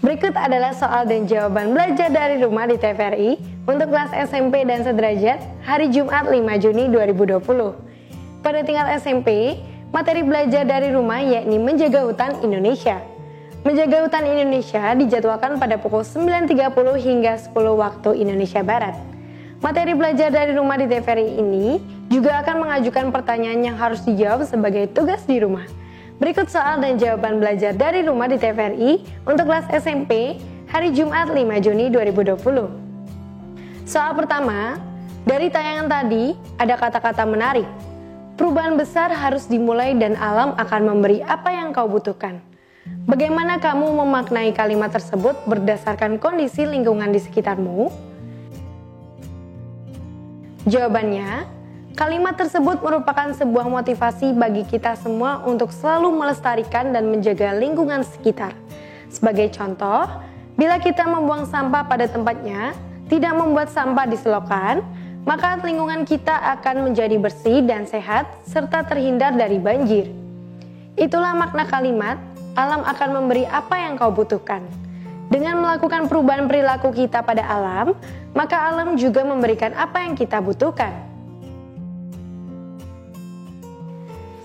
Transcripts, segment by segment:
Berikut adalah soal dan jawaban belajar dari rumah di TVRI untuk kelas SMP dan sederajat hari Jumat 5 Juni 2020. Pada tingkat SMP, materi belajar dari rumah yakni menjaga hutan Indonesia. Menjaga hutan Indonesia dijadwalkan pada pukul 9.30 hingga 10 waktu Indonesia Barat. Materi belajar dari rumah di TVRI ini juga akan mengajukan pertanyaan yang harus dijawab sebagai tugas di rumah. Berikut soal dan jawaban belajar dari rumah di TVRI untuk kelas SMP hari Jumat 5 Juni 2020. Soal pertama, dari tayangan tadi ada kata-kata menarik. Perubahan besar harus dimulai dan alam akan memberi apa yang kau butuhkan. Bagaimana kamu memaknai kalimat tersebut berdasarkan kondisi lingkungan di sekitarmu? Jawabannya, kalimat tersebut merupakan sebuah motivasi bagi kita semua untuk selalu melestarikan dan menjaga lingkungan sekitar. Sebagai contoh, bila kita membuang sampah pada tempatnya, tidak membuat sampah di selokan, maka lingkungan kita akan menjadi bersih dan sehat serta terhindar dari banjir. Itulah makna kalimat, alam akan memberi apa yang kau butuhkan. Dengan melakukan perubahan perilaku kita pada alam, maka alam juga memberikan apa yang kita butuhkan.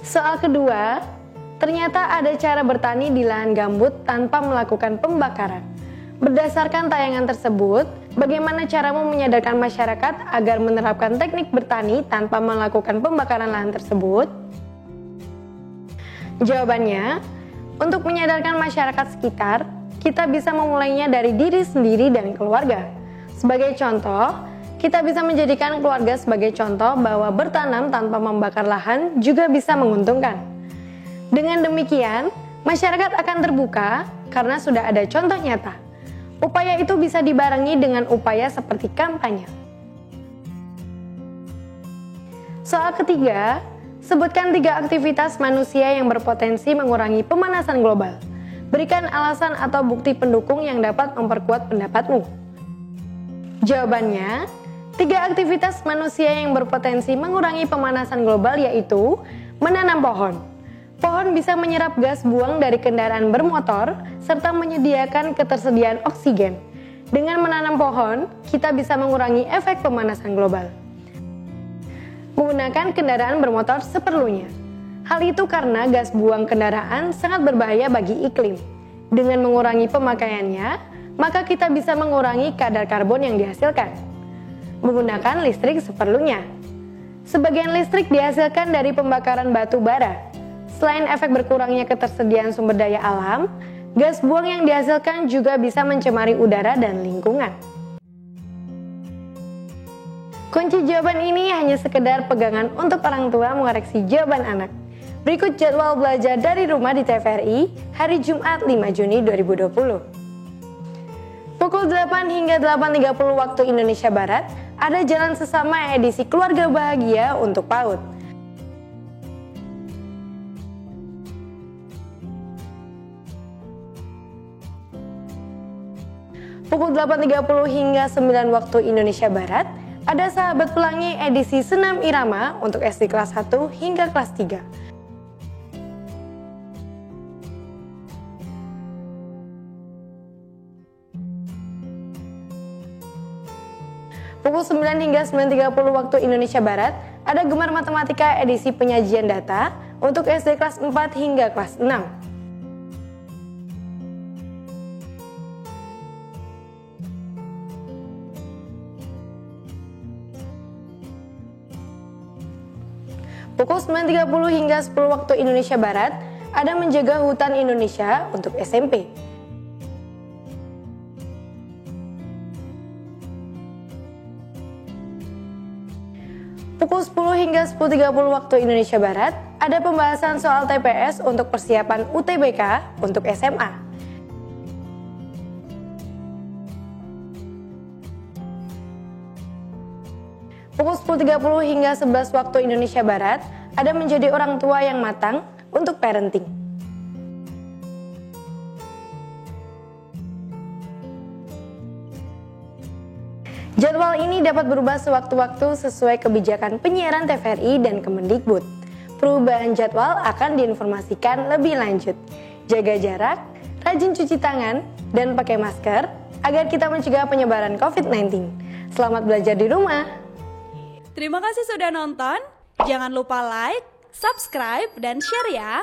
Soal kedua, ternyata ada cara bertani di lahan gambut tanpa melakukan pembakaran. Berdasarkan tayangan tersebut, bagaimana caramu menyadarkan masyarakat agar menerapkan teknik bertani tanpa melakukan pembakaran lahan tersebut? Jawabannya, untuk menyadarkan masyarakat sekitar, kita bisa memulainya dari diri sendiri dan keluarga. Sebagai contoh, kita bisa menjadikan keluarga sebagai contoh bahwa bertanam tanpa membakar lahan juga bisa menguntungkan. Dengan demikian, masyarakat akan terbuka karena sudah ada contoh nyata. Upaya itu bisa dibarengi dengan upaya seperti kampanye. Soal ketiga, sebutkan 3 aktivitas manusia yang berpotensi mengurangi pemanasan global. Berikan alasan atau bukti pendukung yang dapat memperkuat pendapatmu. Jawabannya, 3 aktivitas manusia yang berpotensi mengurangi pemanasan global yaitu menanam pohon. Pohon bisa menyerap gas buang dari kendaraan bermotor serta menyediakan ketersediaan oksigen. Dengan menanam pohon, kita bisa mengurangi efek pemanasan global. Menggunakan kendaraan bermotor seperlunya. Hal itu karena gas buang kendaraan sangat berbahaya bagi iklim. Dengan mengurangi pemakaiannya, maka kita bisa mengurangi kadar karbon yang dihasilkan. Menggunakan listrik seperlunya. Sebagian listrik dihasilkan dari pembakaran batu bara. Selain efek berkurangnya ketersediaan sumber daya alam, gas buang yang dihasilkan juga bisa mencemari udara dan lingkungan. Kunci jawaban ini hanya sekedar pegangan untuk orang tua mengoreksi jawaban anak. Berikut jadwal belajar dari rumah di TVRI hari Jumat 5 Juni 2020. Pukul 8 hingga 8.30 waktu Indonesia Barat, ada Jalan Sesama edisi Keluarga Bahagia untuk PAUD. Pukul 8.30 hingga 9 waktu Indonesia Barat, ada Sahabat Pelangi edisi Senam Irama untuk SD kelas 1 hingga kelas 3. Pukul 9 hingga 9.30 waktu Indonesia Barat, ada Gemar Matematika edisi Penyajian Data untuk SD kelas 4 hingga kelas 6. Pukul 9.30 hingga 10 waktu Indonesia Barat, ada Menjaga Hutan Indonesia untuk SMP. Pukul 10 hingga 10.30 waktu Indonesia Barat, ada pembahasan soal TPS untuk persiapan UTBK untuk SMA. Pukul 10.30 hingga 11 waktu Indonesia Barat, ada Menjadi Orang Tua yang Matang untuk parenting. Jadwal ini dapat berubah sewaktu-waktu sesuai kebijakan penyiaran TVRI dan Kemendikbud. Perubahan jadwal akan diinformasikan lebih lanjut. Jaga jarak, rajin cuci tangan, dan pakai masker agar kita mencegah penyebaran COVID-19. Selamat belajar di rumah. Terima kasih sudah nonton. Jangan lupa like, subscribe, dan share ya.